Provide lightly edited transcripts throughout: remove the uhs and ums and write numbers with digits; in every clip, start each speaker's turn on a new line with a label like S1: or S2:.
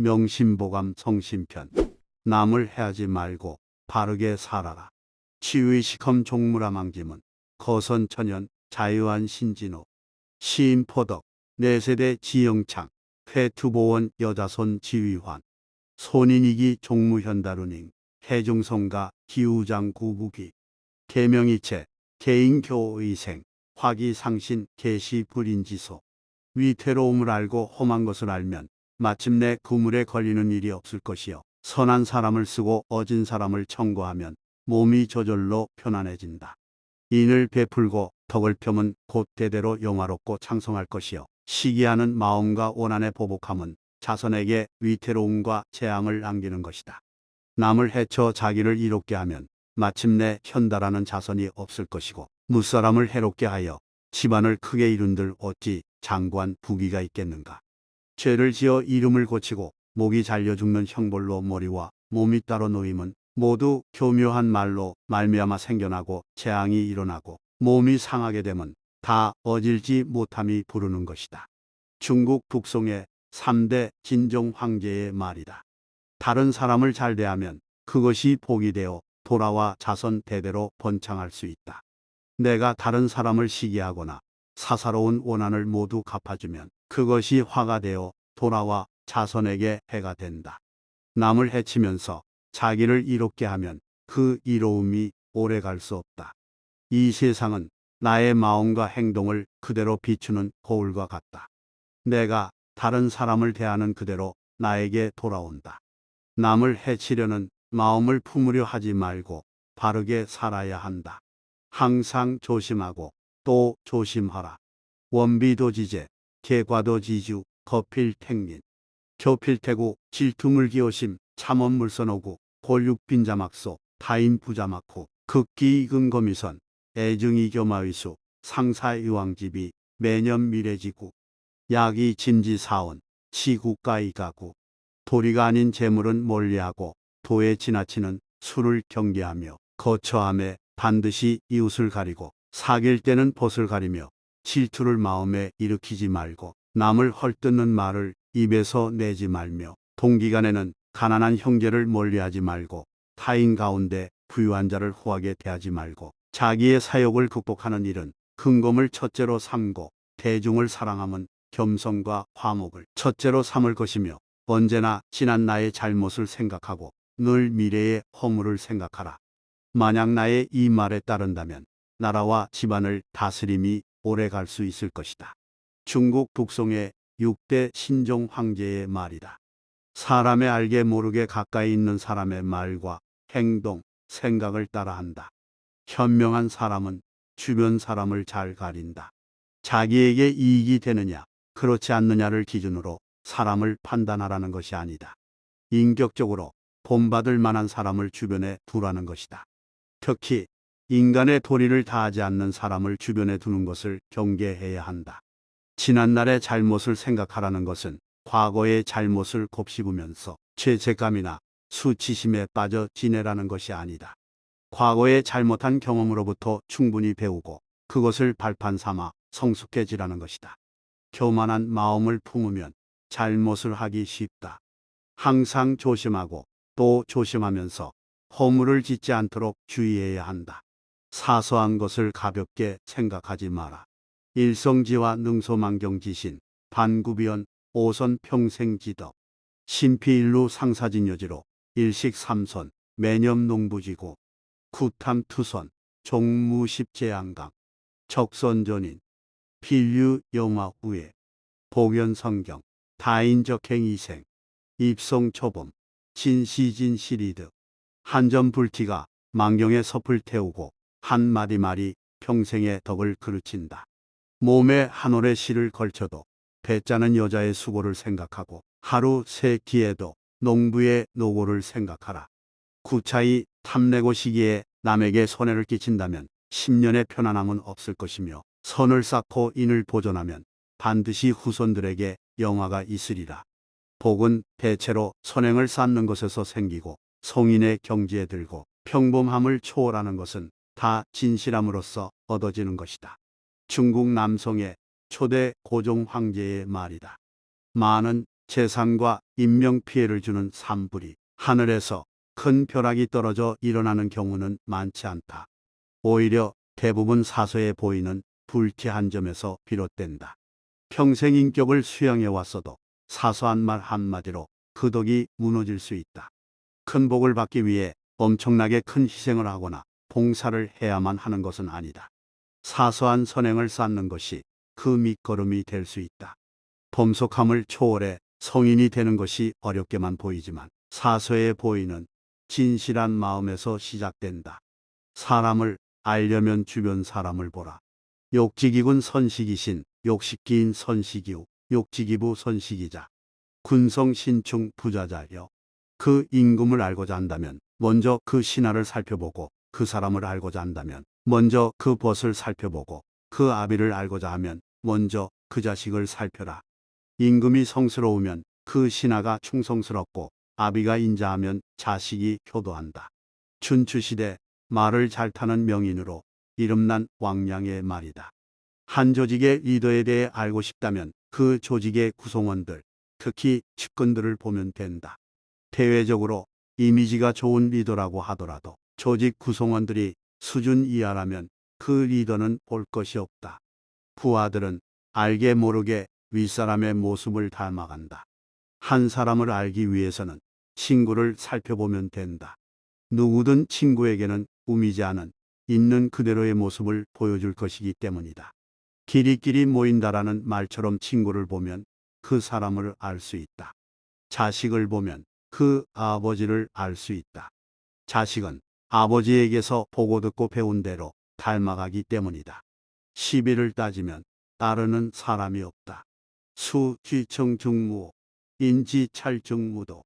S1: 명심보감 성심편. 남을 해하지 말고 바르게 살아라. 치유의 시컴 종무라망지문. 거선천연 자유한 신진호. 시인 포덕. 내세대 지영창. 회투보원 여자손 지휘환. 손인이기 종무현다루닝. 해중성가 기우장 구국이. 계명이체 개인교의생. 화기상신 계시불인지소. 위태로움을 알고 험한 것을 알면 마침내 그물에 걸리는 일이 없을 것이요. 선한 사람을 쓰고 어진 사람을 청구하면 몸이 저절로 편안해진다. 인을 베풀고 덕을 펴면 곧 대대로 영화롭고 창성할 것이요. 시기하는 마음과 원한의 보복함은 자선에게 위태로움과 재앙을 안기는 것이다. 남을 해쳐 자기를 이롭게 하면 마침내 현달하는 자선이 없을 것이고, 무사람을 해롭게 하여 집안을 크게 이룬들 어찌 장구한 부귀가 있겠는가. 죄를 지어 이름을 고치고 목이 잘려 죽는 형벌로 머리와 몸이 따로 놓임은 모두 교묘한 말로 말미암아 생겨나고 재앙이 일어나고 몸이 상하게 되면 다 어질지 못함이 부르는 것이다. 중국 북송의 3대 진종 황제의 말이다. 다른 사람을 잘 대하면 그것이 복이 되어 돌아와 자선 대대로 번창할 수 있다. 내가 다른 사람을 시기하거나 사사로운 원한을 모두 갚아주면 그것이 화가 되어 돌아와 자선에게 해가 된다. 남을 해치면서 자기를 이롭게 하면 그 이로움이 오래 갈 수 없다. 이 세상은 나의 마음과 행동을 그대로 비추는 거울과 같다. 내가 다른 사람을 대하는 그대로 나에게 돌아온다. 남을 해치려는 마음을 품으려 하지 말고 바르게 살아야 한다. 항상 조심하고 또 조심하라. 원비도지제, 개과도지주, 거필택린. 교필태구, 질투물기오심, 참원물선오구, 골육빈자막소, 타인부자막후, 극기이근거미선, 애증이교마의수, 상사의왕집이, 매년미래지구, 약이짐지사원, 치국가이가구. 도리가 아닌 재물은 멀리하고 도에 지나치는 술을 경계하며 거처함에 반드시 이웃을 가리고 사귈 때는 벗을 가리며 질투를 마음에 일으키지 말고 남을 헐뜯는 말을 입에서 내지 말며 동기간에는 가난한 형제를 멀리하지 말고 타인 가운데 부유한 자를 후하게 대하지 말고 자기의 사욕을 극복하는 일은 근검을 첫째로 삼고 대중을 사랑함은 겸손과 화목을 첫째로 삼을 것이며 언제나 지난 나의 잘못을 생각하고 늘 미래의 허물을 생각하라. 만약 나의 이 말에 따른다면 나라와 집안을 다스림이 오래 갈 수 있을 것이다. 중국 북송의 6대 신종 황제의 말이다. 사람의 알게 모르게 가까이 있는 사람의 말과 행동, 생각을 따라한다. 현명한 사람은 주변 사람을 잘 가린다. 자기에게 이익이 되느냐, 그렇지 않느냐를 기준으로 사람을 판단하라는 것이 아니다. 인격적으로 본받을 만한 사람을 주변에 두라는 것이다. 특히 인간의 도리를 다하지 않는 사람을 주변에 두는 것을 경계해야 한다. 지난날의 잘못을 생각하라는 것은 과거의 잘못을 곱씹으면서 죄책감이나 수치심에 빠져 지내라는 것이 아니다. 과거의 잘못한 경험으로부터 충분히 배우고 그것을 발판 삼아 성숙해지라는 것이다. 교만한 마음을 품으면 잘못을 하기 쉽다. 항상 조심하고 또 조심하면서 허물을 짓지 않도록 주의해야 한다. 사소한 것을 가볍게 생각하지 마라. 일성지와 능소망경지신, 반구비연, 오선 평생지덕, 신피일루 상사진여지로, 일식삼선, 매념농부지고, 구탐투선, 종무십제양강, 적선전인, 필유 영화후에, 복연성경, 다인적행이생, 입성초범, 진시진시리드, 한점불티가 망경의 섭을 태우고 한마디말이 평생의 덕을 그르친다. 몸에 한 올의 실을 걸쳐도 배짜는 여자의 수고를 생각하고 하루 세 끼에도 농부의 노고를 생각하라. 구차히 탐내고 시기에 남에게 손해를 끼친다면 10년의 편안함은 없을 것이며 선을 쌓고 인을 보존하면 반드시 후손들에게 영화가 있으리라. 복은 대체로 선행을 쌓는 것에서 생기고 성인의 경지에 들고 평범함을 초월하는 것은 다 진실함으로써 얻어지는 것이다. 중국 남성의 초대 고종 황제의 말이다. 많은 재산과 인명피해를 주는 산불이 하늘에서 큰 벼락이 떨어져 일어나는 경우는 많지 않다. 오히려 대부분 사소해 보이는 불쾌한 점에서 비롯된다. 평생 인격을 수양해 왔어도 사소한 말 한마디로 그 덕이 무너질 수 있다. 큰 복을 받기 위해 엄청나게 큰 희생을 하거나 봉사를 해야만 하는 것은 아니다. 사소한 선행을 쌓는 것이 그 밑거름이 될 수 있다. 범속함을 초월해 성인이 되는 것이 어렵게만 보이지만 사소해 보이는 진실한 마음에서 시작된다. 사람을 알려면 주변 사람을 보라. 욕지기군 선식이신 욕식기인 선식이우 욕지기부 선식이자 군성신충 부자자여. 그 임금을 알고자 한다면 먼저 그 신하를 살펴보고, 그 사람을 알고자 한다면 먼저 그 벗을 살펴보고, 그 아비를 알고자 하면 먼저 그 자식을 살펴라. 임금이 성스러우면 그 신하가 충성스럽고, 아비가 인자하면 자식이 효도한다. 춘추시대 말을 잘 타는 명인으로 이름난 왕량의 말이다. 한 조직의 리더에 대해 알고 싶다면 그 조직의 구성원들, 특히 측근들을 보면 된다. 대외적으로 이미지가 좋은 리더라고 하더라도 조직 구성원들이 수준 이하라면 그 리더는 볼 것이 없다. 부하들은 알게 모르게 윗사람의 모습을 닮아간다. 한 사람을 알기 위해서는 친구를 살펴보면 된다. 누구든 친구에게는 꾸미지 않은 있는 그대로의 모습을 보여줄 것이기 때문이다. 끼리끼리 모인다라는 말처럼 친구를 보면 그 사람을 알 수 있다. 자식을 보면 그 아버지를 알 수 있다. 자식은 아버지에게서 보고 듣고 배운 대로 닮아가기 때문이다. 시비를 따지면 따르는 사람이 없다. 수, 귀청, 중무, 인지, 찰, 중무도.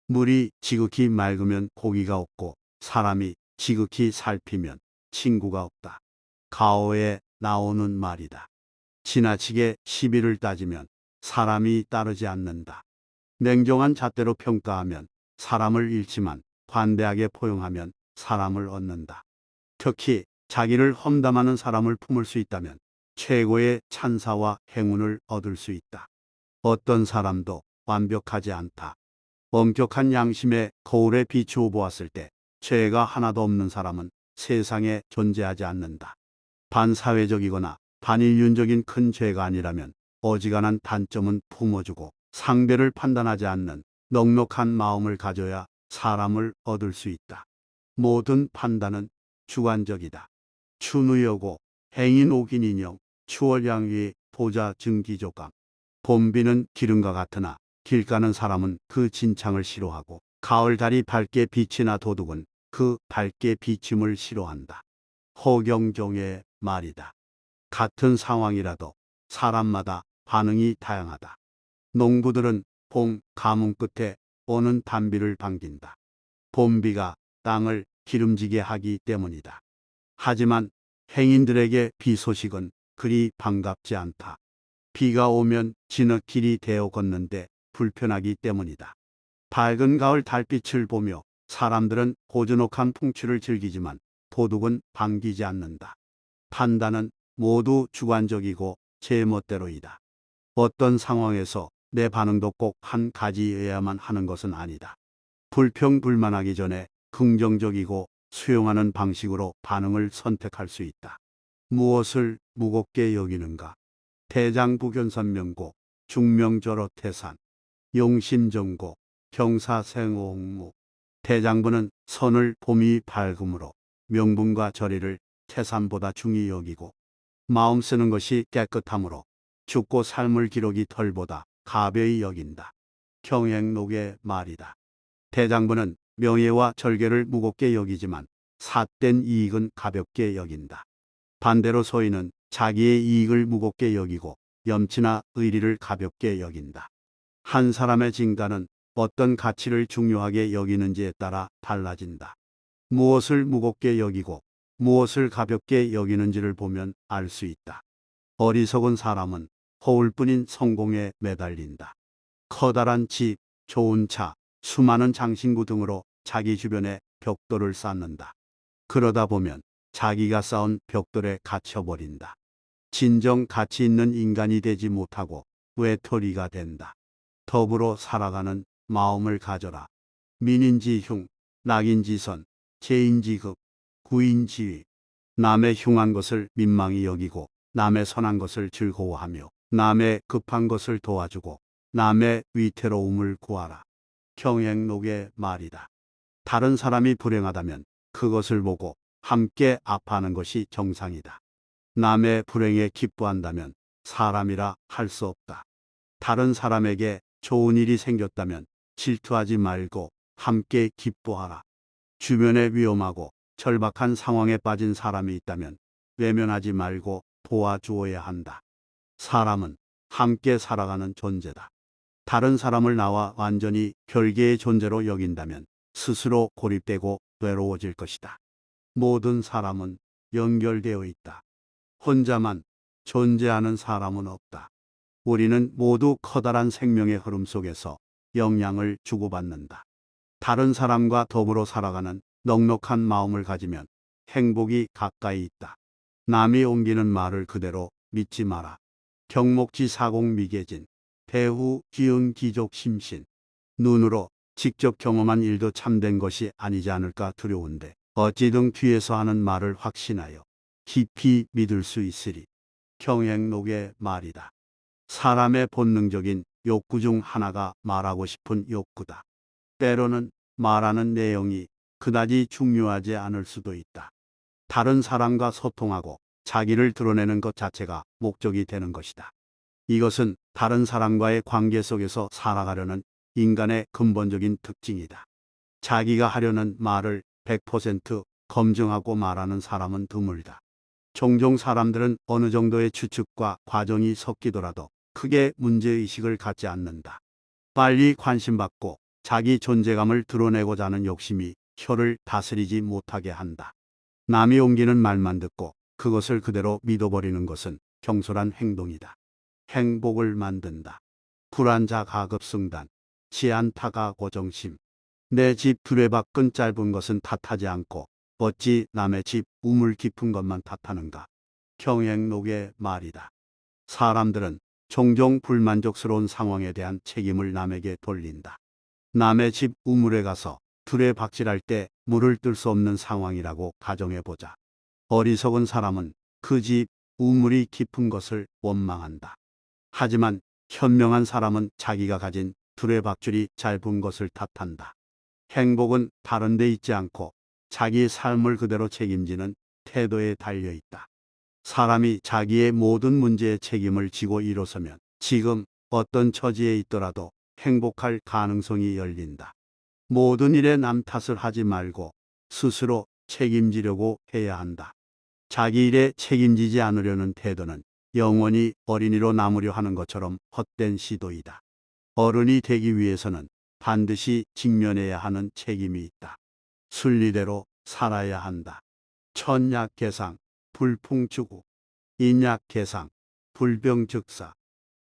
S1: 물이 지극히 맑으면 고기가 없고 사람이 지극히 살피면 친구가 없다. 가오에 나오는 말이다. 지나치게 시비를 따지면 사람이 따르지 않는다. 냉정한 잣대로 평가하면 사람을 잃지만 관대하게 포용하면 사람을 얻는다. 특히 자기를 험담하는 사람을 품을 수 있다면 최고의 찬사와 행운을 얻을 수 있다. 어떤 사람도 완벽하지 않다. 엄격한 양심의 거울에 비추어 보았을 때 죄가 하나도 없는 사람은 세상에 존재하지 않는다. 반사회적이거나 반인륜적인 큰 죄가 아니라면 어지간한 단점은 품어주고 상대를 판단하지 않는 넉넉한 마음을 가져야 사람을 얻을 수 있다. 모든 판단은 주관적이다. 추누여고 행인 옥인인형 추월양위 보자 증기조감. 봄비는 기름과 같으나 길 가는 사람은 그 진창을 싫어하고 가을달이 밝게 비치나 도둑은 그 밝게 비침을 싫어한다. 허경종의 말이다. 같은 상황이라도 사람마다 반응이 다양하다. 농부들은 봄 가뭄 끝에 오는 단비를 반긴다. 봄비가 땅을 기름지게 하기 때문이다. 하지만 행인들에게 비 소식은 그리 반갑지 않다. 비가 오면 지느길이 되어 걷는데 불편하기 때문이다. 밝은 가을 달빛을 보며 사람들은 고즈넉한 풍취를 즐기지만 도둑은 반기지 않는다. 판단은 모두 주관적이고 제멋대로이다. 어떤 상황에서 내 반응도 꼭 한 가지여야만 하는 것은 아니다. 불평불만하기 전에 긍정적이고 수용하는 방식으로 반응을 선택할 수 있다. 무엇을 무겁게 여기는가? 대장부견선명고, 중명절어태산, 용심정고, 경사생옥무. 대장부는 선을 봄이 밝음으로 명분과 절의를 태산보다 중히 여기고, 마음 쓰는 것이 깨끗함으로 죽고 삶을 기록이 털보다 가벼이 여긴다. 경행록의 말이다. 대장부는 명예와 절개를 무겁게 여기지만 삿된 이익은 가볍게 여긴다. 반대로 소인은 자기의 이익을 무겁게 여기고 염치나 의리를 가볍게 여긴다. 한 사람의 진가는 어떤 가치를 중요하게 여기는지에 따라 달라진다. 무엇을 무겁게 여기고 무엇을 가볍게 여기는지를 보면 알 수 있다. 어리석은 사람은 허울뿐인 성공에 매달린다. 커다란 집, 좋은 차, 수많은 장신구 등으로 자기 주변에 벽돌을 쌓는다. 그러다 보면 자기가 쌓은 벽돌에 갇혀버린다. 진정 가치 있는 인간이 되지 못하고 외톨이가 된다. 더불어 살아가는 마음을 가져라. 민인지흉, 낙인지선, 재인지극, 구인지위. 남의 흉한 것을 민망히 여기고 남의 선한 것을 즐거워하며 남의 급한 것을 도와주고 남의 위태로움을 구하라. 경행록의 말이다. 다른 사람이 불행하다면 그것을 보고 함께 아파하는 것이 정상이다. 남의 불행에 기뻐한다면 사람이라 할 수 없다. 다른 사람에게 좋은 일이 생겼다면 질투하지 말고 함께 기뻐하라. 주변에 위험하고 절박한 상황에 빠진 사람이 있다면 외면하지 말고 도와주어야 한다. 사람은 함께 살아가는 존재다. 다른 사람을 나와 완전히 별개의 존재로 여긴다면 스스로 고립되고 외로워질 것이다. 모든 사람은 연결되어 있다. 혼자만 존재하는 사람은 없다. 우리는 모두 커다란 생명의 흐름 속에서 영향을 주고받는다. 다른 사람과 더불어 살아가는 넉넉한 마음을 가지면 행복이 가까이 있다. 남이 옮기는 말을 그대로 믿지 마라. 경목지 사공 미계진, 배후 기운 기족 심신. 눈으로 직접 경험한 일도 참된 것이 아니지 않을까 두려운데 어찌든 뒤에서 하는 말을 확신하여 깊이 믿을 수 있으리. 경행록의 말이다. 사람의 본능적인 욕구 중 하나가 말하고 싶은 욕구다. 때로는 말하는 내용이 그다지 중요하지 않을 수도 있다. 다른 사람과 소통하고 자기를 드러내는 것 자체가 목적이 되는 것이다. 이것은 다른 사람과의 관계 속에서 살아가려는 인간의 근본적인 특징이다. 자기가 하려는 말을 100% 검증하고 말하는 사람은 드물다. 종종 사람들은 어느 정도의 추측과 과정이 섞이더라도 크게 문제의식을 갖지 않는다. 빨리 관심받고 자기 존재감을 드러내고자 하는 욕심이 혀를 다스리지 못하게 한다. 남이 옮기는 말만 듣고 그것을 그대로 믿어버리는 것은 경솔한 행동이다. 행복을 만든다. 불안자 가급승단, 지안타가 고정심. 내 집 두레박근 짧은 것은 탓하지 않고 어찌 남의 집 우물 깊은 것만 탓하는가. 경행록의 말이다. 사람들은 종종 불만족스러운 상황에 대한 책임을 남에게 돌린다. 남의 집 우물에 가서 두레박질할 때 물을 뜰 수 없는 상황이라고 가정해보자. 어리석은 사람은 그 집 우물이 깊은 것을 원망한다. 하지만 현명한 사람은 자기가 가진 두레박줄이 짧은 것을 탓한다. 행복은 다른 데 있지 않고 자기 삶을 그대로 책임지는 태도에 달려 있다. 사람이 자기의 모든 문제에 책임을 지고 일어서면 지금 어떤 처지에 있더라도 행복할 가능성이 열린다. 모든 일에 남 탓을 하지 말고 스스로 책임지려고 해야 한다. 자기 일에 책임지지 않으려는 태도는 영원히 어린이로 남으려 하는 것처럼 헛된 시도이다. 어른이 되기 위해서는 반드시 직면해야 하는 책임이 있다. 순리대로 살아야 한다. 천약계상, 불풍주구. 인약계상, 불병즉사.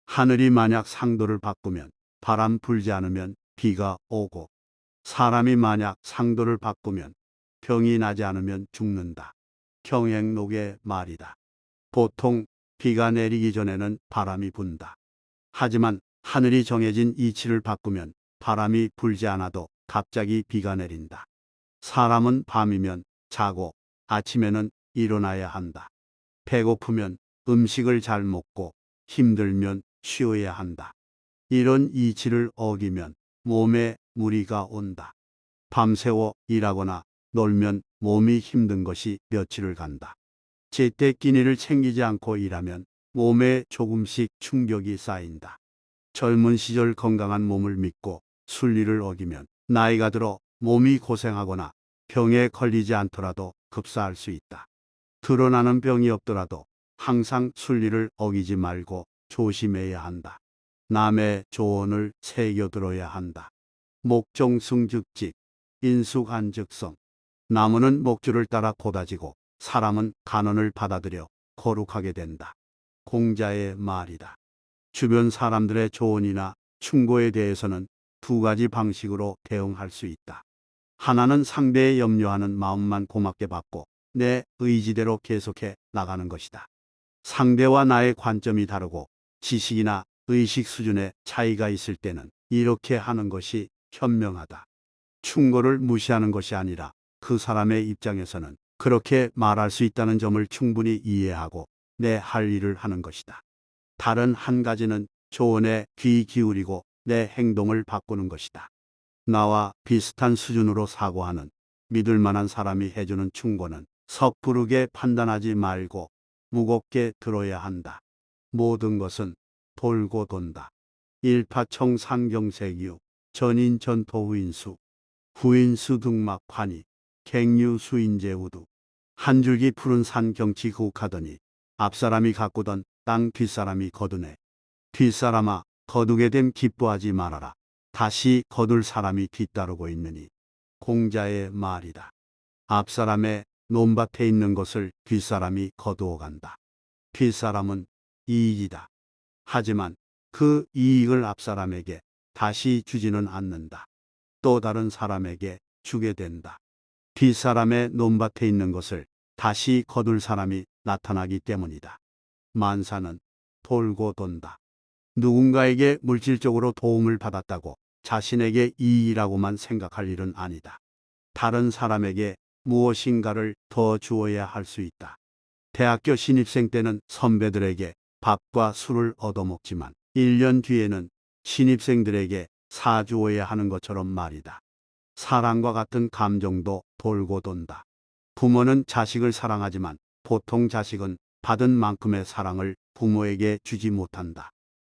S1: 하늘이 만약 상도를 바꾸면 바람 불지 않으면 비가 오고, 사람이 만약 상도를 바꾸면 병이 나지 않으면 죽는다. 경행록의 말이다. 보통 비가 내리기 전에는 바람이 분다. 하지만 하늘이 정해진 이치를 바꾸면 바람이 불지 않아도 갑자기 비가 내린다. 사람은 밤이면 자고 아침에는 일어나야 한다. 배고프면 음식을 잘 먹고 힘들면 쉬어야 한다. 이런 이치를 어기면 몸에 무리가 온다. 밤새워 일하거나 놀면 몸이 힘든 것이 며칠을 간다. 제때 끼니를 챙기지 않고 일하면 몸에 조금씩 충격이 쌓인다. 젊은 시절 건강한 몸을 믿고 순리를 어기면 나이가 들어 몸이 고생하거나 병에 걸리지 않더라도 급사할 수 있다. 드러나는 병이 없더라도 항상 순리를 어기지 말고 조심해야 한다. 남의 조언을 새겨들어야 한다. 목종승즉직, 인숙안즉성. 나무는 목줄을 따라 고다지고 사람은 간언을 받아들여 거룩하게 된다. 공자의 말이다. 주변 사람들의 조언이나 충고에 대해서는 두 가지 방식으로 대응할 수 있다. 하나는 상대의 염려하는 마음만 고맙게 받고 내 의지대로 계속해 나가는 것이다. 상대와 나의 관점이 다르고 지식이나 의식 수준의 차이가 있을 때는 이렇게 하는 것이 현명하다. 충고를 무시하는 것이 아니라 그 사람의 입장에서는 그렇게 말할 수 있다는 점을 충분히 이해하고 내 할 일을 하는 것이다. 다른 한 가지는 조언에 귀 기울이고 내 행동을 바꾸는 것이다. 나와 비슷한 수준으로 사고하는 믿을 만한 사람이 해주는 충고는 섣부르게 판단하지 말고 무겁게 들어야 한다. 모든 것은 돌고 돈다. 일파청산경색유, 전인전토후인수, 후인수 등막환이, 갱유수인제우두. 한 줄기 푸른 산 경치 구욱하더니 앞사람이 가꾸던 땅 뒷사람이 거두네. 뒷사람아 거두게 됨 기뻐하지 말아라. 다시 거둘 사람이 뒤따르고 있느니. 공자의 말이다. 앞사람의 논밭에 있는 것을 뒷사람이 거두어 간다. 뒷사람은 이익이다. 하지만 그 이익을 앞사람에게 다시 주지는 않는다. 또 다른 사람에게 주게 된다. 뒷사람의 논밭에 있는 것을 다시 거둘 사람이 나타나기 때문이다. 만사는 돌고 돈다. 누군가에게 물질적으로 도움을 받았다고 자신에게 이익이라고만 생각할 일은 아니다. 다른 사람에게 무엇인가를 더 주어야 할 수 있다. 대학교 신입생 때는 선배들에게 밥과 술을 얻어먹지만 1년 뒤에는 신입생들에게 사주어야 하는 것처럼 말이다. 사랑과 같은 감정도 돌고 돈다. 부모는 자식을 사랑하지만 보통 자식은 받은 만큼의 사랑을 부모에게 주지 못한다.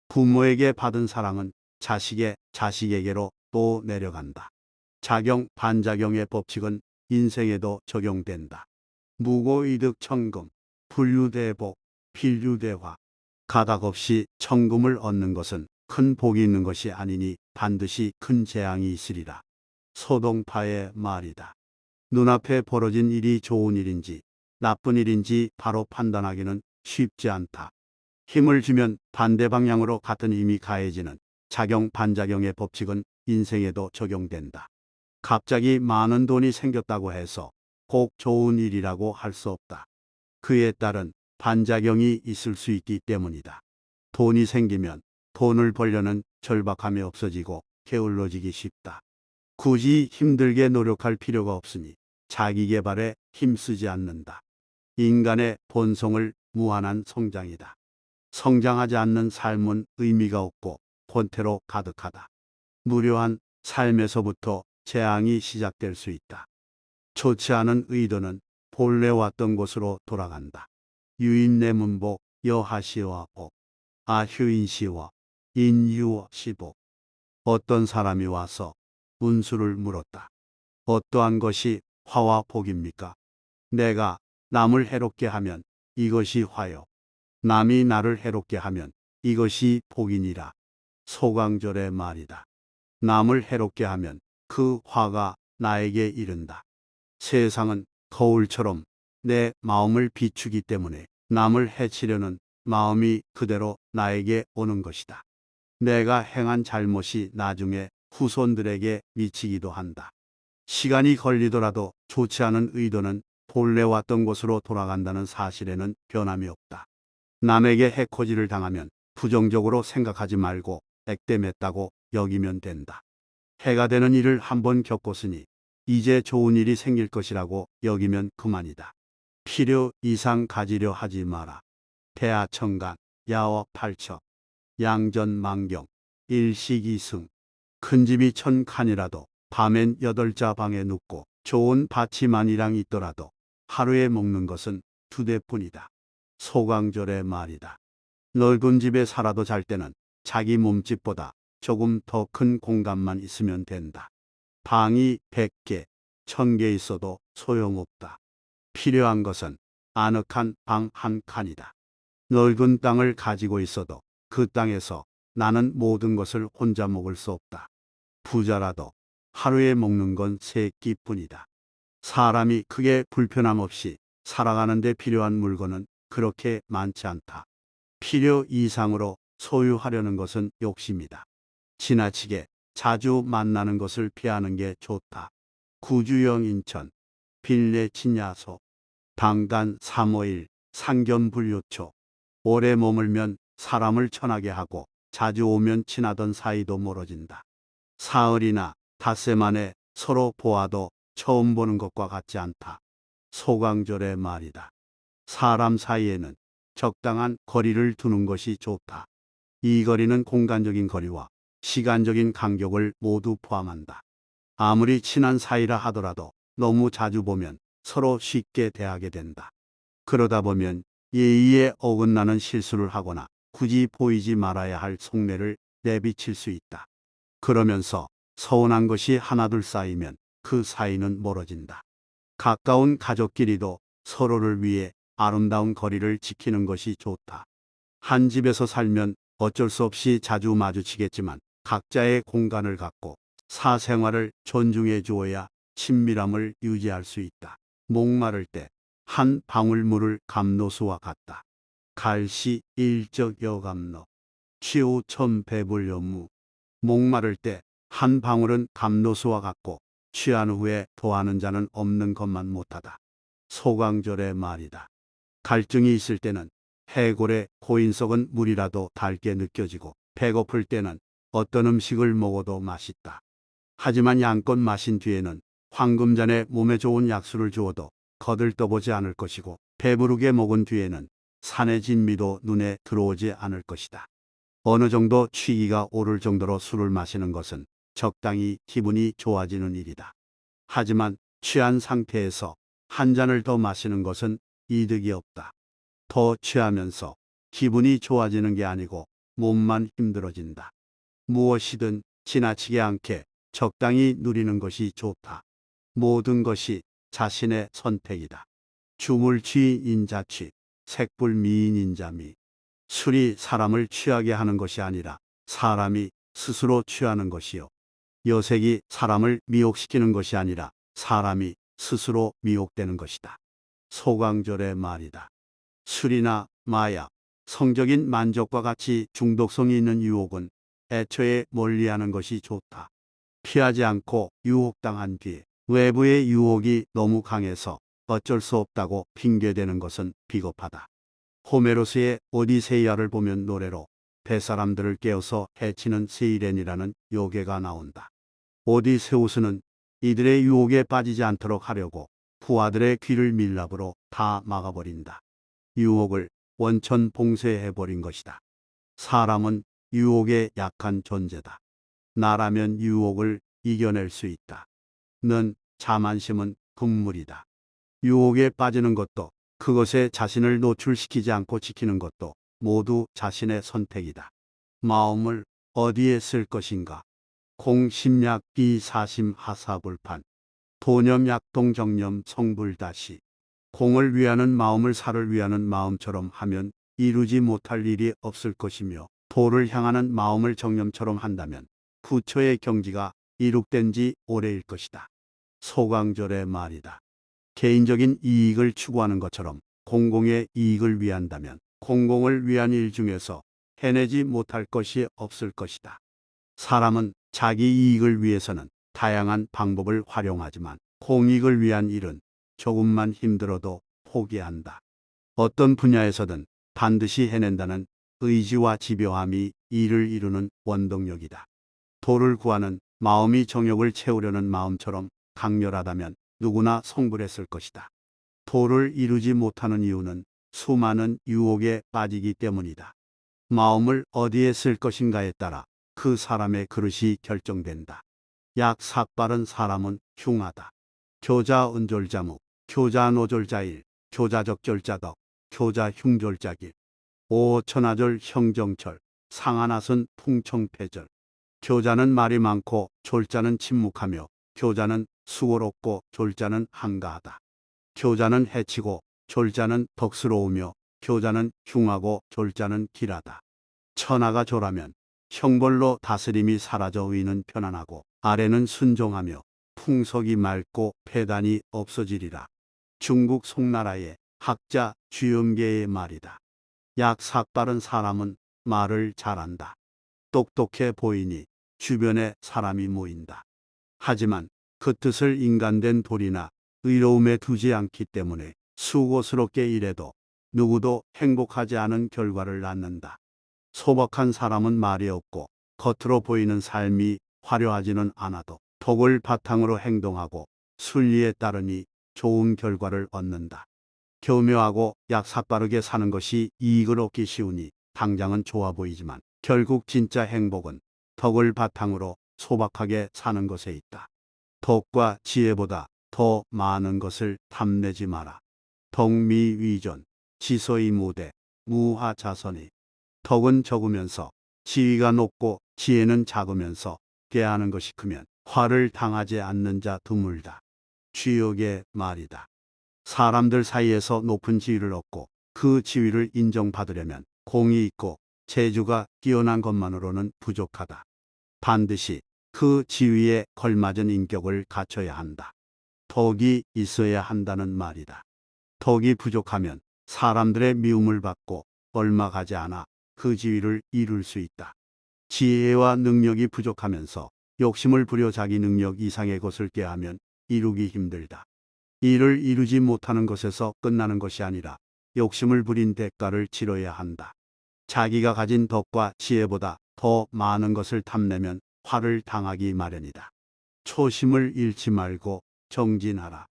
S1: 부모에게 받은 사랑은 자식에게로 또 내려간다. 작용, 반작용의 법칙은 인생에도 적용된다. 무고이득 천금, 불유대복, 필유대화. 가닥 없이 천금을 얻는 것은 큰 복이 있는 것이 아니니 반드시 큰 재앙이 있으리라. 소동파의 말이다. 눈앞에 벌어진 일이 좋은 일인지 나쁜 일인지 바로 판단하기는 쉽지 않다. 힘을 주면 반대 방향으로 같은 힘이 가해지는 작용 반작용의 법칙은 인생에도 적용된다. 갑자기 많은 돈이 생겼다고 해서 꼭 좋은 일이라고 할 수 없다. 그에 따른 반작용이 있을 수 있기 때문이다. 돈이 생기면 돈을 벌려는 절박함이 없어지고 게을러지기 쉽다. 굳이 힘들게 노력할 필요가 없으니 자기 개발에 힘쓰지 않는다. 인간의 본성을 무한한 성장이다. 성장하지 않는 삶은 의미가 없고 권태로 가득하다. 무료한 삶에서부터 재앙이 시작될 수 있다. 좋지 않은 의도는 본래 왔던 곳으로 돌아간다. 유인내문복 여하시와 복, 아휴인시와 인유시복. 어떤 사람이 와서 운수를 물었다. 어떠한 것이 화와 복입니까? 내가 남을 해롭게 하면 이것이 화요. 남이 나를 해롭게 하면 이것이 복이니라. 소강절의 말이다. 남을 해롭게 하면 그 화가 나에게 이른다. 세상은 거울처럼 내 마음을 비추기 때문에 남을 해치려는 마음이 그대로 나에게 오는 것이다. 내가 행한 잘못이 나중에 후손들에게 미치기도 한다. 시간이 걸리더라도 좋지 않은 의도는 본래 왔던 곳으로 돌아간다는 사실에는 변함이 없다. 남에게 해코지를 당하면 부정적으로 생각하지 말고 액땜했다고 여기면 된다. 해가 되는 일을 한번 겪었으니 이제 좋은 일이 생길 것이라고 여기면 그만이다. 필요 이상 가지려 하지 마라. 대하천간, 야업팔척, 양전망경, 일식이승. 큰 집이 1000칸이라도 밤엔 8자 방에 눕고 좋은 받침안이랑 있더라도 하루에 먹는 것은 2대뿐이다. 소강절의 말이다. 넓은 집에 살아도 잘 때는 자기 몸집보다 조금 더 큰 공간만 있으면 된다. 방이 100개, 1000개 있어도 소용없다. 필요한 것은 아늑한 방 한 칸이다. 넓은 땅을 가지고 있어도 그 땅에서 나는 모든 것을 혼자 먹을 수 없다. 부자라도 하루에 먹는 건 3끼뿐이다. 사람이 크게 불편함 없이 살아가는 데 필요한 물건은 그렇게 많지 않다. 필요 이상으로 소유하려는 것은 욕심이다. 지나치게 자주 만나는 것을 피하는 게 좋다. 구주영 인천, 빌내 친야소, 당간 351, 상견불요초. 오래 머물면 사람을 천하게 하고 자주 오면 친하던 사이도 멀어진다. 사흘이나 닷새 만에 서로 보아도 처음 보는 것과 같지 않다. 소강절의 말이다. 사람 사이에는 적당한 거리를 두는 것이 좋다. 이 거리는 공간적인 거리와 시간적인 간격을 모두 포함한다. 아무리 친한 사이라 하더라도 너무 자주 보면 서로 쉽게 대하게 된다. 그러다 보면 예의에 어긋나는 실수를 하거나 굳이 보이지 말아야 할 속내를 내비칠 수 있다. 그러면서 서운한 것이 하나둘 쌓이면 그 사이는 멀어진다. 가까운 가족끼리도 서로를 위해 아름다운 거리를 지키는 것이 좋다. 한 집에서 살면 어쩔 수 없이 자주 마주치겠지만 각자의 공간을 갖고 사생활을 존중해 주어야 친밀함을 유지할 수 있다. 목마를 때 한 방울 물을 감로수와 같다. 갈시 일적 여감로 취우천 배불여무. 목마를 때 한 방울은 감로수와 같고 취한 후에 더하는 자는 없는 것만 못하다. 소강절의 말이다. 갈증이 있을 때는 해골에 고인 썩은 물이라도 달게 느껴지고 배고플 때는 어떤 음식을 먹어도 맛있다. 하지만 양껏 마신 뒤에는 황금잔에 몸에 좋은 약수를 주어도 거들떠보지 않을 것이고 배부르게 먹은 뒤에는 산의 진미도 눈에 들어오지 않을 것이다. 어느 정도 취기가 오를 정도로 술을 마시는 것은 적당히 기분이 좋아지는 일이다. 하지만 취한 상태에서 한 잔을 더 마시는 것은 이득이 없다. 더 취하면서 기분이 좋아지는 게 아니고 몸만 힘들어진다. 무엇이든 지나치게 않게 적당히 누리는 것이 좋다. 모든 것이 자신의 선택이다. 주물취 인자취, 색불미인 인자미. 술이 사람을 취하게 하는 것이 아니라 사람이 스스로 취하는 것이요. 여색이 사람을 미혹시키는 것이 아니라 사람이 스스로 미혹되는 것이다. 소강절의 말이다. 술이나 마약, 성적인 만족과 같이 중독성이 있는 유혹은 애초에 멀리하는 것이 좋다. 피하지 않고 유혹당한 뒤 외부의 유혹이 너무 강해서 어쩔 수 없다고 핑계대는 것은 비겁하다. 호메로스의 오디세이아를 보면 노래로 배사람들을 깨워서 해치는 세이렌이라는 요괴가 나온다. 오디세우스는 이들의 유혹에 빠지지 않도록 하려고 부하들의 귀를 밀랍으로 다 막아버린다. 유혹을 원천 봉쇄해버린 것이다. 사람은 유혹에 약한 존재다. 나라면 유혹을 이겨낼 수 있다. 는 자만심은 금물이다. 유혹에 빠지는 것도 그것에 자신을 노출시키지 않고 지키는 것도 모두 자신의 선택이다. 마음을 어디에 쓸 것인가? 공심약 비사심 하사불판 도념약동정념 성불다시. 공을 위하는 마음을 사를 위하는 마음처럼 하면 이루지 못할 일이 없을 것이며 도를 향하는 마음을 정념처럼 한다면 부처의 경지가 이룩된 지 오래일 것이다. 소강절의 말이다. 개인적인 이익을 추구하는 것처럼 공공의 이익을 위한다면 공공을 위한 일 중에서 해내지 못할 것이 없을 것이다. 사람은 자기 이익을 위해서는 다양한 방법을 활용하지만 공익을 위한 일은 조금만 힘들어도 포기한다. 어떤 분야에서든 반드시 해낸다는 의지와 집요함이 이를 이루는 원동력이다. 도를 구하는 마음이 정욕을 채우려는 마음처럼 강렬하다면 누구나 성불했을 것이다. 도를 이루지 못하는 이유는 수많은 유혹에 빠지기 때문이다. 마음을 어디에 쓸 것인가에 따라 그 사람의 그릇이 결정된다. 약 삭바른 사람은 흉하다. 교자 은졸자무, 교자 노졸자일, 교자적졸자덕, 교자 흉졸자길. 오천하절 형정철, 상하나선 풍청패절. 교자는 말이 많고 졸자는 침묵하며 교자는 수고롭고 졸자는 한가하다. 교자는 해치고 졸자는 덕스러우며 교자는 흉하고 졸자는 길하다. 천하가 졸하면 형벌로 다스림이 사라져 위는 편안하고 아래는 순종하며 풍속이 맑고 폐단이 없어지리라. 중국 송나라의 학자 주영계의 말이다. 약 삭바른 사람은 말을 잘한다. 똑똑해 보이니 주변에 사람이 모인다. 하지만 그 뜻을 인간된 도리나 의로움에 두지 않기 때문에 수고스럽게 일해도 누구도 행복하지 않은 결과를 낳는다. 소박한 사람은 말이 없고 겉으로 보이는 삶이 화려하지는 않아도 덕을 바탕으로 행동하고 순리에 따르니 좋은 결과를 얻는다. 교묘하고 약사빠르게 사는 것이 이익을 얻기 쉬우니 당장은 좋아 보이지만 결국 진짜 행복은 덕을 바탕으로 소박하게 사는 것에 있다. 덕과 지혜보다 더 많은 것을 탐내지 마라. 덕미위존, 지서이무대, 무하자선이. 덕은 적으면서 지위가 높고 지혜는 작으면서 꾀하는 것이 크면 화를 당하지 않는 자 드물다. 쥐역의 말이다. 사람들 사이에서 높은 지위를 얻고 그 지위를 인정받으려면 공이 있고 재주가 뛰어난 것만으로는 부족하다. 반드시 그 지위에 걸맞은 인격을 갖춰야 한다. 덕이 있어야 한다는 말이다. 덕이 부족하면 사람들의 미움을 받고 얼마 가지 않아 그 지위를 이룰 수 있다. 지혜와 능력이 부족하면서 욕심을 부려 자기 능력 이상의 것을 꾀하면 이루기 힘들다. 이를 이루지 못하는 것에서 끝나는 것이 아니라 욕심을 부린 대가를 치러야 한다. 자기가 가진 덕과 지혜보다 더 많은 것을 탐내면 화를 당하기 마련이다. 초심을 잃지 말고 정진하라.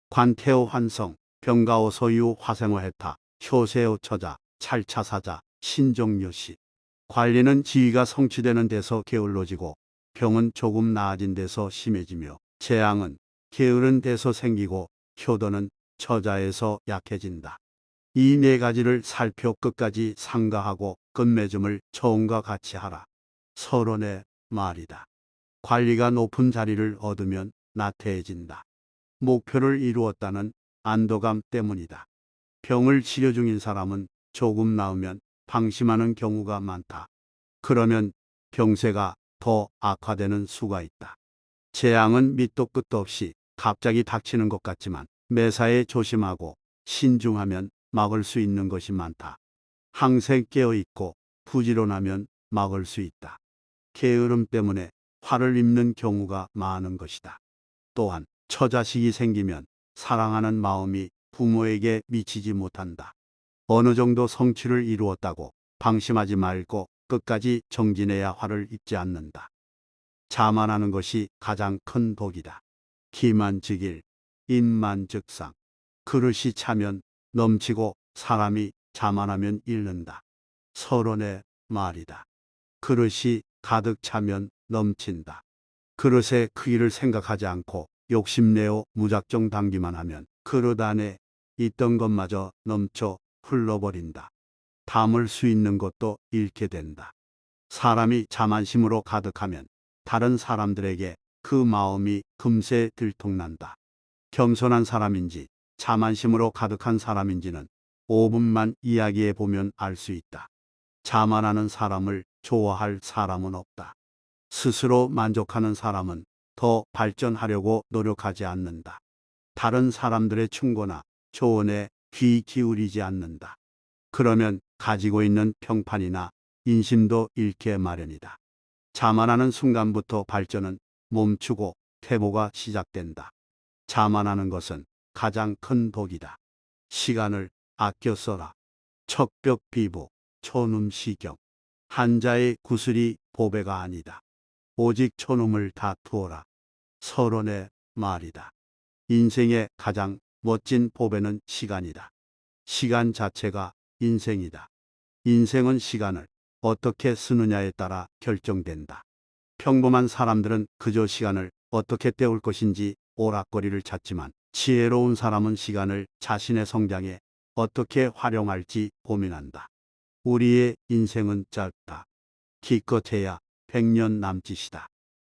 S1: 관태오 환성, 병가오 소유 화생오 해타, 효세오 처자, 찰차사자, 신종요시. 관리는 지위가 성취되는 데서 게을러지고 병은 조금 나아진 데서 심해지며 재앙은 게으른 데서 생기고 효도는 처자에서 약해진다. 이 네 가지를 살펴 끝까지 상가하고 끝맺음을 처음과 같이 하라. 서론의 말이다. 관리가 높은 자리를 얻으면 나태해진다. 목표를 이루었다는 안도감 때문이다. 병을 치료 중인 사람은 조금 나으면 방심하는 경우가 많다. 그러면 병세가 더 악화되는 수가 있다. 재앙은 밑도 끝도 없이 갑자기 닥치는 것 같지만 매사에 조심하고 신중하면 막을 수 있는 것이 많다. 항상 깨어있고 부지런하면 막을 수 있다. 게으름 때문에 화를 입는 경우가 많은 것이다. 또한 처자식이 생기면 사랑하는 마음이 부모에게 미치지 못한다. 어느 정도 성취를 이루었다고 방심하지 말고 끝까지 정진해야 화를 입지 않는다. 자만하는 것이 가장 큰 복이다. 기만즉일, 인만즉상. 그릇이 차면 넘치고 사람이 자만하면 잃는다. 서론의 말이다. 그릇이 가득 차면 넘친다. 그릇의 크기를 생각하지 않고 욕심내어 무작정 담기만 하면 그릇 안에 있던 것마저 넘쳐 흘러버린다. 담을 수 있는 것도 잃게 된다. 사람이 자만심으로 가득하면 다른 사람들에게 그 마음이 금세 들통난다. 겸손한 사람인지 자만심으로 가득한 사람인지는 5분만 이야기해 보면 알 수 있다. 자만하는 사람을 좋아할 사람은 없다. 스스로 만족하는 사람은 더 발전하려고 노력하지 않는다. 다른 사람들의 충고나 조언에 귀 기울이지 않는다. 그러면 가지고 있는 평판이나 인심도 잃게 마련이다. 자만하는 순간부터 발전은 멈추고 퇴보가 시작된다. 자만하는 것은 가장 큰 복이다. 시간을 아껴 써라. 척벽비부, 초num시경. 한자의 구슬이 보배가 아니다. 오직 초num을 다 투어라. 서론의 말이다. 인생의 가장 멋진 보배는 시간이다. 시간 자체가 인생이다. 인생은 시간을 어떻게 쓰느냐에 따라 결정된다. 평범한 사람들은 그저 시간을 어떻게 때울 것인지 오락거리를 찾지만 지혜로운 사람은 시간을 자신의 성장에 어떻게 활용할지 고민한다. 우리의 인생은 짧다. 기껏해야 100년 남짓이다.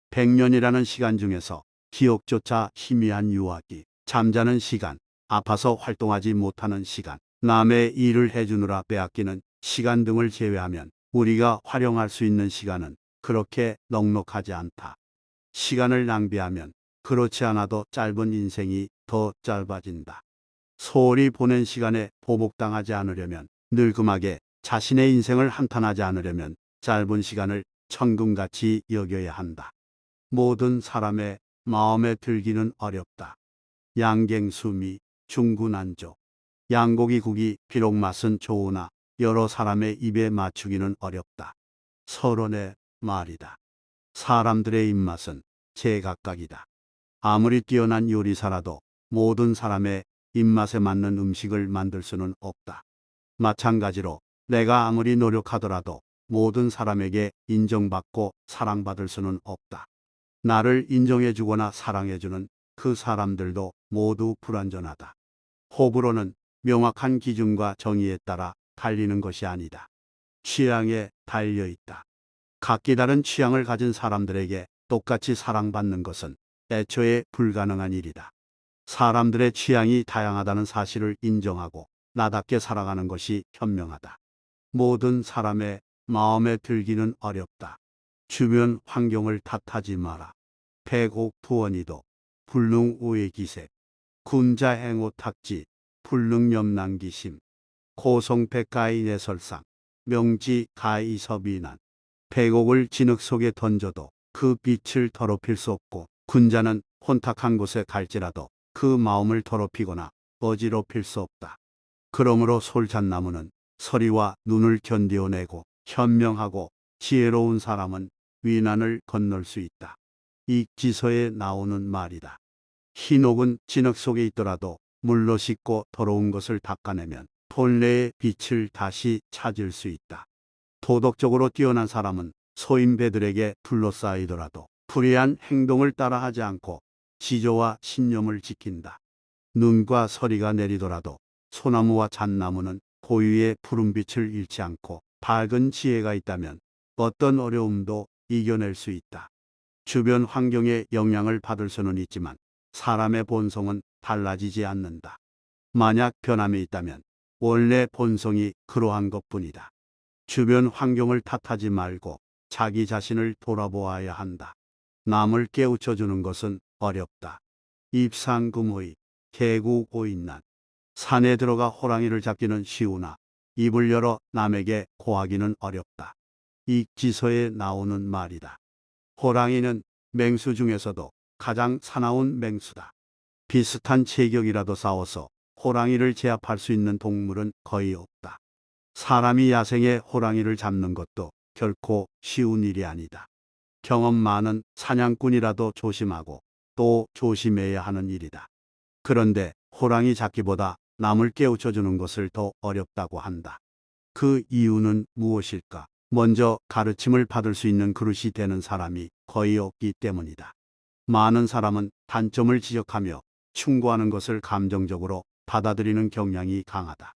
S1: 100년이라는 시간 중에서 기억조차 희미한 유아기, 잠자는 시간, 아파서 활동하지 못하는 시간, 남의 일을 해주느라 빼앗기는 시간 등을 제외하면 우리가 활용할 수 있는 시간은 그렇게 넉넉하지 않다. 시간을 낭비하면 그렇지 않아도 짧은 인생이 더 짧아진다. 소홀히 보낸 시간에 보복당하지 않으려면 늙음하게 자신의 인생을 한탄하지 않으려면 짧은 시간을 천금같이 여겨야 한다. 모든 사람의 마음에 들기는 어렵다. 양갱수미, 중군안조. 양고기국이 비록 맛은 좋으나 여러 사람의 입에 맞추기는 어렵다. 서론의 말이다. 사람들의 입맛은 제각각이다. 아무리 뛰어난 요리사라도 모든 사람의 입맛에 맞는 음식을 만들 수는 없다. 마찬가지로 내가 아무리 노력하더라도 모든 사람에게 인정받고 사랑받을 수는 없다. 나를 인정해주거나 사랑해주는 그 사람들도 모두 불완전하다. 호불호는 명확한 기준과 정의에 따라 달리는 것이 아니다. 취향에 달려 있다. 각기 다른 취향을 가진 사람들에게 똑같이 사랑받는 것은 애초에 불가능한 일이다. 사람들의 취향이 다양하다는 사실을 인정하고 나답게 살아가는 것이 현명하다. 모든 사람의 마음에 들기는 어렵다. 주변 환경을 탓하지 마라. 백옥투원이도 불능오해기색 군자행오탁지 불능염난기심 고성백가인해설상 명지가이섭이난 백옥을 진흙 속에 던져도 그 빛을 더럽힐 수 없고 군자는 혼탁한 곳에 갈지라도 그 마음을 더럽히거나 어지럽힐 수 없다. 그러므로 솔잣나무는 서리와 눈을 견디어내고 현명하고 지혜로운 사람은 위난을 건널 수 있다. 이 기서에 나오는 말이다. 흰옥은 진흙 속에 있더라도 물로 씻고 더러운 것을 닦아내면 본래의 빛을 다시 찾을 수 있다. 도덕적으로 뛰어난 사람은 소인배들에게 둘러싸이더라도 불의한 행동을 따라하지 않고 지조와 신념을 지킨다. 눈과 서리가 내리더라도 소나무와 잣나무는 고유의 푸른빛을 잃지 않고 밝은 지혜가 있다면 어떤 어려움도 이겨낼 수 있다. 주변 환경에 영향을 받을 수는 있지만 사람의 본성은 달라지지 않는다. 만약 변함이 있다면 원래 본성이 그러한 것뿐이다. 주변 환경을 탓하지 말고 자기 자신을 돌아보아야 한다. 남을 깨우쳐주는 것은 어렵다. 입상금의 개구고인난 산에 들어가 호랑이를 잡기는 쉬우나 입을 열어 남에게 고하기는 어렵다. 이 기서에 나오는 말이다. 호랑이는 맹수 중에서도 가장 사나운 맹수다. 비슷한 체격이라도 싸워서 호랑이를 제압할 수 있는 동물은 거의 없다. 사람이 야생의 호랑이를 잡는 것도 결코 쉬운 일이 아니다. 경험 많은 사냥꾼이라도 조심하고 또 조심해야 하는 일이다. 그런데 호랑이 잡기보다 남을 깨우쳐주는 것을 더 어렵다고 한다. 그 이유는 무엇일까? 먼저 가르침을 받을 수 있는 그릇이 되는 사람이 거의 없기 때문이다. 많은 사람은 단점을 지적하며 충고하는 것을 감정적으로 받아들이는 경향이 강하다.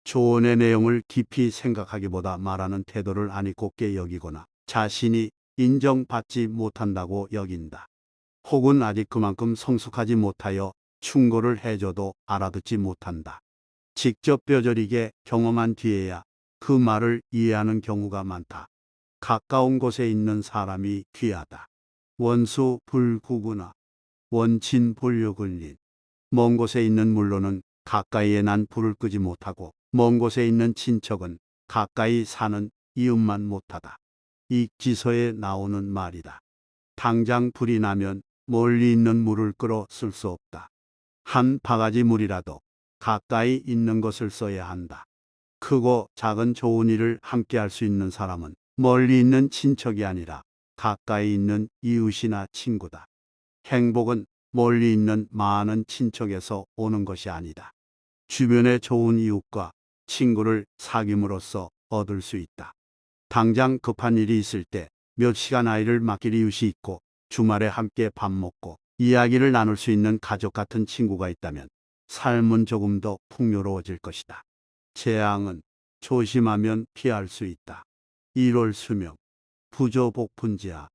S1: 조언의 내용을 깊이 생각하기보다 말하는 태도를 아니 곱게 여기거나 자신이 인정받지 못한다고 여긴다. 혹은 아직 그만큼 성숙하지 못하여 충고를 해줘도 알아듣지 못한다. 직접 뼈저리게 경험한 뒤에야 그 말을 이해하는 경우가 많다. 가까운 곳에 있는 사람이 귀하다. 원수 불구구나 원친 불려글린 먼 곳에 있는 물로는 가까이에 난 불을 끄지 못하고 먼 곳에 있는 친척은 가까이 사는 이웃만 못하다. 이 기서에 나오는 말이다. 당장 불이 나면 멀리 있는 물을 끌어 쓸 수 없다. 한 바가지 물이라도 가까이 있는 것을 써야 한다. 크고 작은 좋은 일을 함께 할 수 있는 사람은 멀리 있는 친척이 아니라 가까이 있는 이웃이나 친구다. 행복은 멀리 있는 많은 친척에서 오는 것이 아니다. 주변에 좋은 이웃과 친구를 사귐으로써 얻을 수 있다. 당장 급한 일이 있을 때 몇 시간 아이를 맡길 이웃이 있고 주말에 함께 밥 먹고 이야기를 나눌 수 있는 가족 같은 친구가 있다면 삶은 조금 더 풍요로워질 것이다. 재앙은 조심하면 피할 수 있다. 1월 수명, 부조복분지하,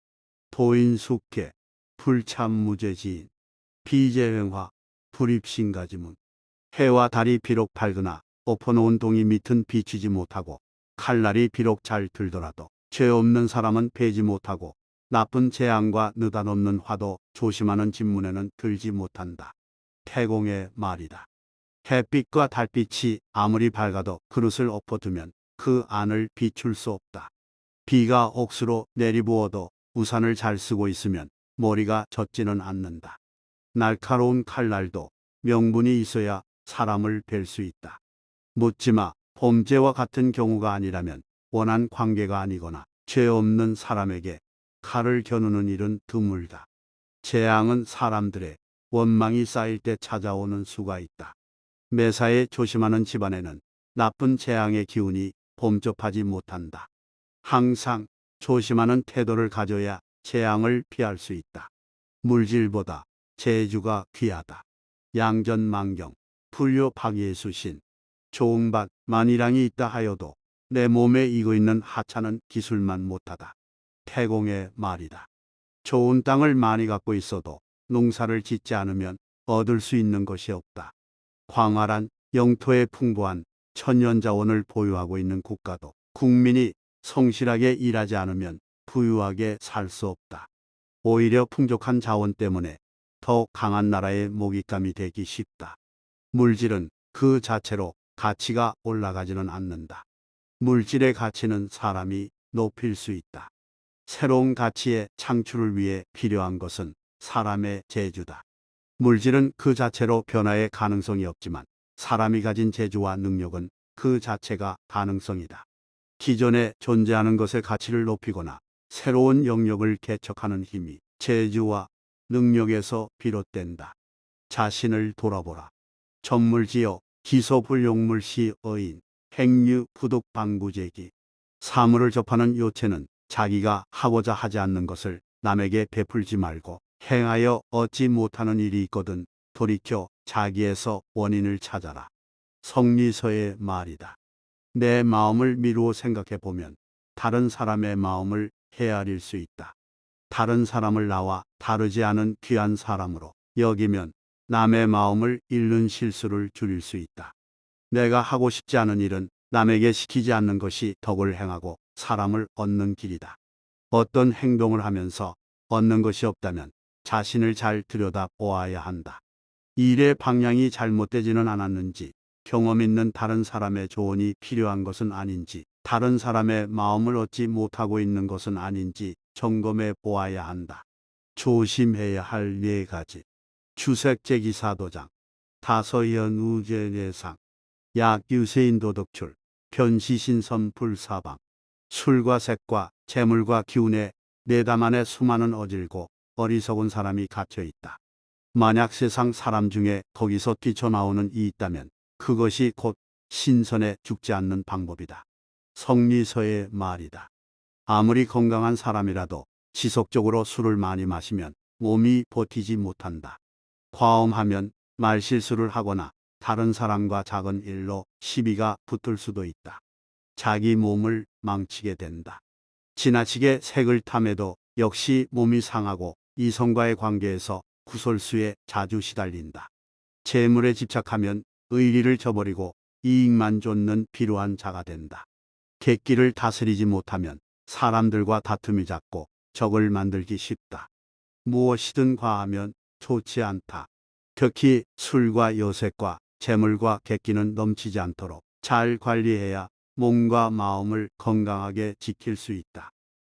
S1: 도인숙계, 불참무죄지인, 비재횡화, 불입신가지문. 해와 달이 비록 밝으나 엎어놓은 동이 밑은 비치지 못하고 칼날이 비록 잘 들더라도 죄 없는 사람은 패지 못하고 나쁜 재앙과 느닷없는 화도 조심하는 진문에는 들지 못한다. 태공의 말이다. 햇빛과 달빛이 아무리 밝아도 그릇을 엎어두면 그 안을 비출 수 없다. 비가 억수로 내리부어도 우산을 잘 쓰고 있으면 머리가 젖지는 않는다. 날카로운 칼날도 명분이 있어야 사람을 뵐 수 있다. 묻지마. 범죄와 같은 경우가 아니라면 원한 관계가 아니거나 죄 없는 사람에게 칼을 겨누는 일은 드물다. 재앙은 사람들의 원망이 쌓일 때 찾아오는 수가 있다. 매사에 조심하는 집안에는 나쁜 재앙의 기운이 범접하지 못한다. 항상 조심하는 태도를 가져야 재앙을 피할 수 있다. 물질보다 재주가 귀하다. 양전망경, 불효박예수신. 좋은 밭 만일량이 있다 하여도 내 몸에 익어 있는 하찮은 기술만 못하다. 태공의 말이다. 좋은 땅을 많이 갖고 있어도 농사를 짓지 않으면 얻을 수 있는 것이 없다. 광활한 영토에 풍부한 천연자원을 보유하고 있는 국가도 국민이 성실하게 일하지 않으면 부유하게 살 수 없다. 오히려 풍족한 자원 때문에 더 강한 나라의 먹잇감이 되기 쉽다. 물질은 그 자체로 가치가 올라가지는 않는다. 물질의 가치는 사람이 높일 수 있다. 새로운 가치의 창출을 위해 필요한 것은 사람의 재주다. 물질은 그 자체로 변화의 가능성이 없지만 사람이 가진 재주와 능력은 그 자체가 가능성이다. 기존에 존재하는 것의 가치를 높이거나 새로운 영역을 개척하는 힘이 재주와 능력에서 비롯된다. 자신을 돌아보라. 전물지어 기소불용물시 어인 행유 부득 방부제기. 사물을 접하는 요체는 자기가 하고자 하지 않는 것을 남에게 베풀지 말고 행하여 얻지 못하는 일이 있거든 돌이켜 자기에서 원인을 찾아라. 성리서의 말이다. 내 마음을 미루어 생각해 보면 다른 사람의 마음을 헤아릴 수 있다. 다른 사람을 나와 다르지 않은 귀한 사람으로 여기면 남의 마음을 잃는 실수를 줄일 수 있다. 내가 하고 싶지 않은 일은 남에게 시키지 않는 것이 덕을 행하고 사람을 얻는 길이다. 어떤 행동을 하면서 얻는 것이 없다면 자신을 잘 들여다 보아야 한다. 일의 방향이 잘못되지는 않았는지, 경험 있는 다른 사람의 조언이 필요한 것은 아닌지, 다른 사람의 마음을 얻지 못하고 있는 것은 아닌지 점검해 보아야 한다. 조심해야 할 4가지. 주색제기사도장, 다서연 우제예상, 약유세인 도덕출, 변시신선 불사방. 술과 색과 재물과 기운에 내담 안에 수많은 어질고 어리석은 사람이 갇혀 있다. 만약 세상 사람 중에 거기서 뛰쳐나오는 이 있다면 그것이 곧 신선에 죽지 않는 방법이다. 성리서의 말이다. 아무리 건강한 사람이라도 지속적으로 술을 많이 마시면 몸이 버티지 못한다. 과음하면 말실수를 하거나 다른 사람과 작은 일로 시비가 붙을 수도 있다. 자기 몸을 망치게 된다. 지나치게 색을 탐해도 역시 몸이 상하고 이성과의 관계에서 구설수에 자주 시달린다. 재물에 집착하면 의리를 저버리고 이익만 쫓는 비루한 자가 된다. 객기를 다스리지 못하면 사람들과 다툼이 잦고 적을 만들기 쉽다. 무엇이든 과하면 좋지 않다. 특히 술과 여색과 재물과 객기는 넘치지 않도록 잘 관리해야 몸과 마음을 건강하게 지킬 수 있다.